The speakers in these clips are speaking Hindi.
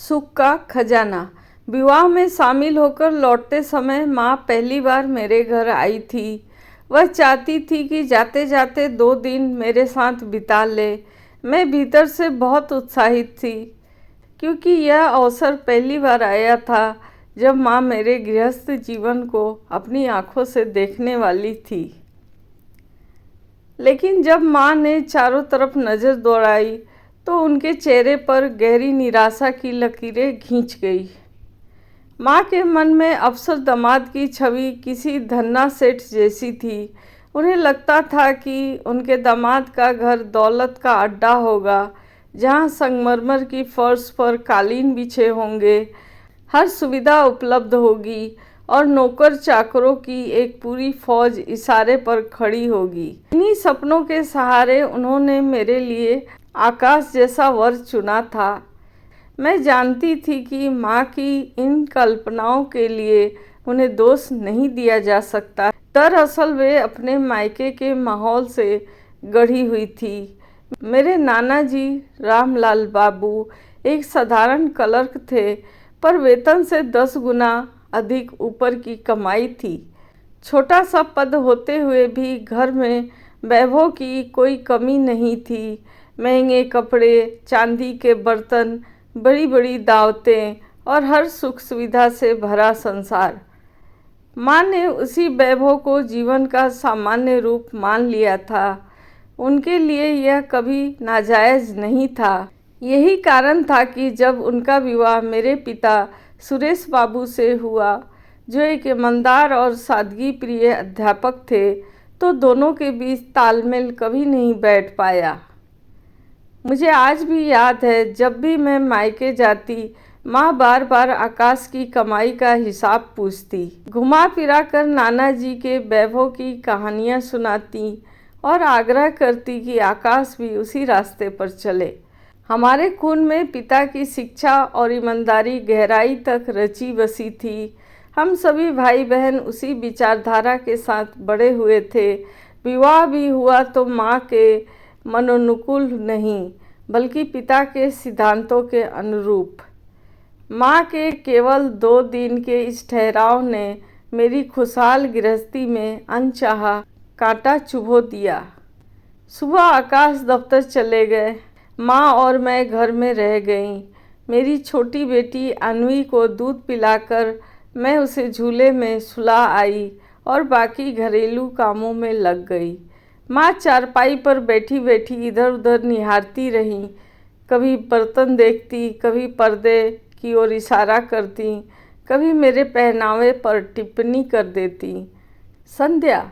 सुख का खजाना। विवाह में शामिल होकर लौटते समय माँ पहली बार मेरे घर आई थी। वह चाहती थी कि जाते जाते 2 दिन मेरे साथ बिता ले। मैं भीतर से बहुत उत्साहित थी, क्योंकि यह अवसर पहली बार आया था जब माँ मेरे गृहस्थ जीवन को अपनी आंखों से देखने वाली थी। लेकिन जब माँ ने चारों तरफ नज़र दौड़ाई तो उनके चेहरे पर गहरी निराशा की लकीरें खींच गई। माँ के मन में अफसर दामाद की छवि किसी धन्ना सेठ जैसी थी। उन्हें लगता था कि उनके दामाद का घर दौलत का अड्डा होगा, जहाँ संगमरमर की फर्श पर कालीन बिछे होंगे, हर सुविधा उपलब्ध होगी और नौकर चाकरों की एक पूरी फौज इशारे पर खड़ी होगी। इन्हीं सपनों के सहारे उन्होंने मेरे लिए आकाश जैसा वर चुना था। मैं जानती थी कि माँ की इन कल्पनाओं के लिए उन्हें दोष नहीं दिया जा सकता। दरअसल वे अपने मायके के माहौल से गढ़ी हुई थी। मेरे नाना जी रामलाल बाबू एक साधारण क्लर्क थे, पर वेतन से 10 गुना अधिक ऊपर की कमाई थी। छोटा सा पद होते हुए भी घर में वैभव की कोई कमी नहीं थी। महंगे कपड़े, चांदी के बर्तन, बड़ी बड़ी दावतें और हर सुख सुविधा से भरा संसार। माँ ने उसी वैभव को जीवन का सामान्य रूप मान लिया था। उनके लिए यह कभी नाजायज़ नहीं था। यही कारण था कि जब उनका विवाह मेरे पिता सुरेश बाबू से हुआ, जो एक ईमानदार और सादगी प्रिय अध्यापक थे, तो दोनों के बीच तालमेल कभी नहीं बैठ पाया। मुझे आज भी याद है, जब भी मैं मायके जाती, माँ बार बार आकाश की कमाई का हिसाब पूछती, घुमा फिरा कर नाना जी के वैभव की कहानियाँ सुनाती और आग्रह करती कि आकाश भी उसी रास्ते पर चले। हमारे खून में पिता की शिक्षा और ईमानदारी गहराई तक रची बसी थी। हम सभी भाई बहन उसी विचारधारा के साथ बड़े हुए थे। विवाह भी हुआ तो माँ के मनोनुकूल नहीं, बल्कि पिता के सिद्धांतों के अनुरूप। माँ के केवल 2 दिन के इस ठहराव ने मेरी खुशहाल गृहस्थी में अनचाहा कांटा चुभो दिया। सुबह आकाश दफ्तर चले गए, माँ और मैं घर में रह गईं। मेरी छोटी बेटी अन्वी को दूध पिलाकर मैं उसे झूले में सुला आई और बाकी घरेलू कामों में लग गई। माँ चारपाई पर बैठी बैठी इधर उधर निहारती रहीं। कभी बर्तन देखती, कभी पर्दे की ओर इशारा करती, कभी मेरे पहनावे पर टिप्पणी कर देती। संध्या,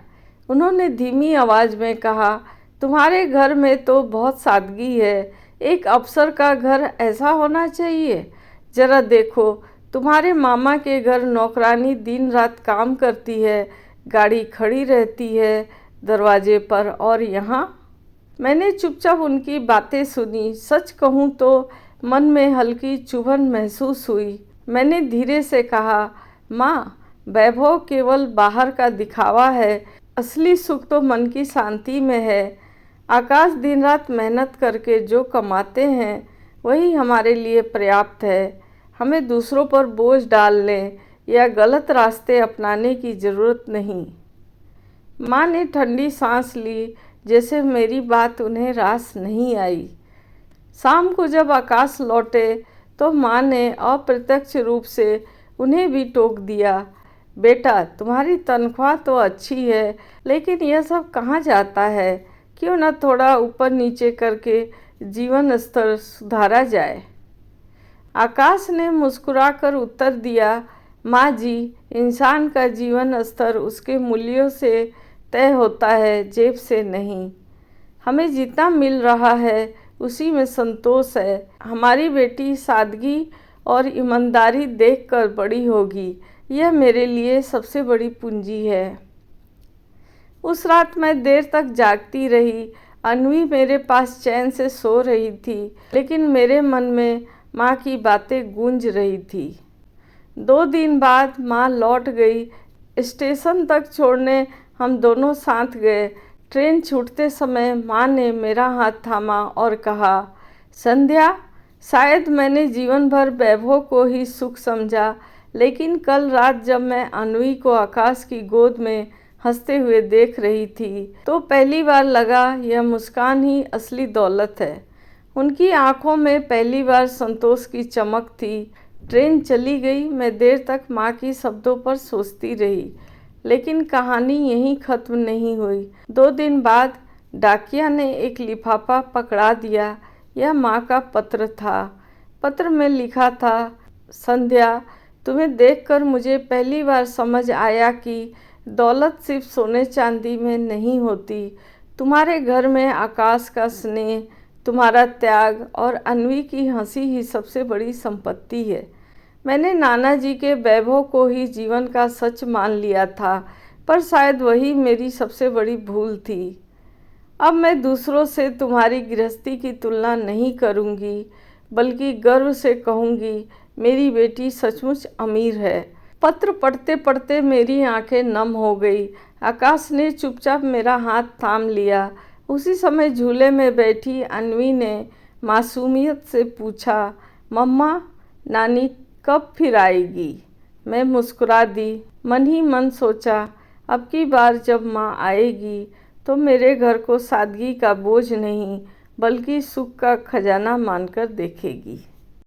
उन्होंने धीमी आवाज़ में कहा, तुम्हारे घर में तो बहुत सादगी है। एक अफसर का घर ऐसा होना चाहिए। ज़रा देखो, तुम्हारे मामा के घर नौकरानी दिन रात काम करती है, गाड़ी खड़ी रहती है दरवाजे पर, और यहाँ। मैंने चुपचाप उनकी बातें सुनी। सच कहूँ तो मन में हल्की चुभन महसूस हुई। मैंने धीरे से कहा, माँ, वैभव केवल बाहर का दिखावा है, असली सुख तो मन की शांति में है। आकाश दिन रात मेहनत करके जो कमाते हैं वही हमारे लिए पर्याप्त है। हमें दूसरों पर बोझ डालने या गलत रास्ते अपनाने की ज़रूरत नहीं। माँ ने ठंडी सांस ली, जैसे मेरी बात उन्हें रास नहीं आई। शाम को जब आकाश लौटे तो माँ ने अप्रत्यक्ष रूप से उन्हें भी टोक दिया, बेटा, तुम्हारी तनख्वाह तो अच्छी है, लेकिन यह सब कहाँ जाता है? क्यों न थोड़ा ऊपर नीचे करके जीवन स्तर सुधारा जाए। आकाश ने मुस्कुराकर उत्तर दिया, माँ जी, इंसान का जीवन स्तर उसके मूल्यों से तय होता है, जेब से नहीं। हमें जितना मिल रहा है उसी में संतोष है। हमारी बेटी सादगी और ईमानदारी देखकर बड़ी होगी, यह मेरे लिए सबसे बड़ी पूंजी है। उस रात मैं देर तक जागती रही। अन्वी मेरे पास चैन से सो रही थी, लेकिन मेरे मन में माँ की बातें गूंज रही थी। 2 दिन बाद माँ लौट गई। स्टेशन तक छोड़ने हम दोनों साथ गए। ट्रेन छूटते समय माँ ने मेरा हाथ थामा और कहा, संध्या, शायद मैंने जीवन भर वैभव को ही सुख समझा, लेकिन कल रात जब मैं अन्वी को आकाश की गोद में हंसते हुए देख रही थी तो पहली बार लगा यह मुस्कान ही असली दौलत है। उनकी आंखों में पहली बार संतोष की चमक थी। ट्रेन चली गई। मैं देर तक माँ की शब्दों पर सोचती रही, लेकिन कहानी यहीं खत्म नहीं हुई। 2 दिन बाद डाकिया ने एक लिफाफा पकड़ा दिया। यह माँ का पत्र था। पत्र में लिखा था, संध्या, तुम्हें देखकर मुझे पहली बार समझ आया कि दौलत सिर्फ सोने चांदी में नहीं होती। तुम्हारे घर में आकाश का स्नेह, तुम्हारा त्याग और अन्वी की हंसी ही सबसे बड़ी संपत्ति है। मैंने नाना जी के वैभव को ही जीवन का सच मान लिया था, पर शायद वही मेरी सबसे बड़ी भूल थी। अब मैं दूसरों से तुम्हारी गृहस्थी की तुलना नहीं करूंगी, बल्कि गर्व से कहूंगी, मेरी बेटी सचमुच अमीर है। पत्र पढ़ते पढ़ते मेरी आंखें नम हो गई। आकाश ने चुपचाप मेरा हाथ थाम लिया। उसी समय झूले में बैठी अन्वी ने मासूमियत से पूछा, मम्मा, नानी कब फिर आएगी? मैं मुस्कुरा दी। मन ही मन सोचा, अब की बार जब माँ आएगी तो मेरे घर को सादगी का बोझ नहीं, बल्कि सुख का खजाना मानकर देखेगी।